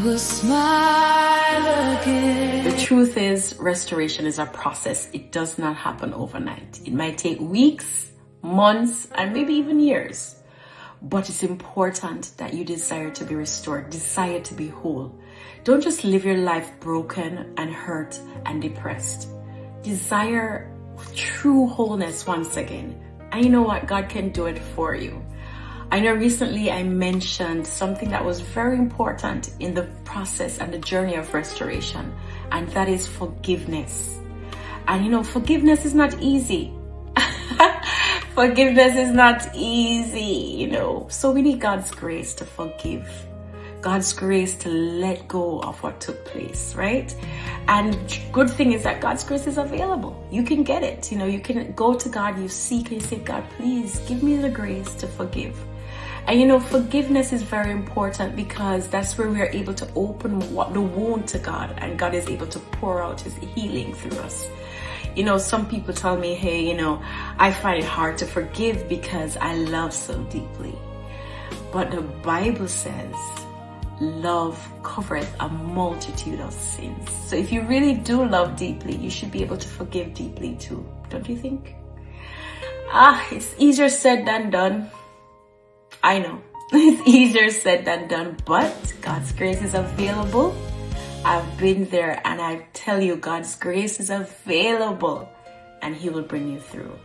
will smile again. The truth is, restoration is a process. It does not happen overnight. It might take weeks, months, and maybe even years. But it's important that you desire to be restored, desire to be whole. Don't just live your life broken and hurt and depressed. Desire true wholeness once again. And you know what? God can do it for you. I know recently I mentioned something that was very important in the process and the journey of restoration, and that is forgiveness. And you know, forgiveness is not easy. Forgiveness is not easy, you know. So we need God's grace to forgive. God's grace to let go of what took place, right? And good thing is that God's grace is available. You can get it. You know, you can go to God, you seek, and you say, God, please give me the grace to forgive. And you know, forgiveness is very important because that's where we are able to open the wound to God, and God is able to pour out his healing through us. You know, some people tell me, hey, you know, I find it hard to forgive because I love so deeply. But the Bible says, love covereth a multitude of sins. So if you really do love deeply, you should be able to forgive deeply too. Don't you think? It's easier said than done. I know, it's easier said than done, but God's grace is available. I've been there, and I tell you, God's grace is available, and he will bring you through.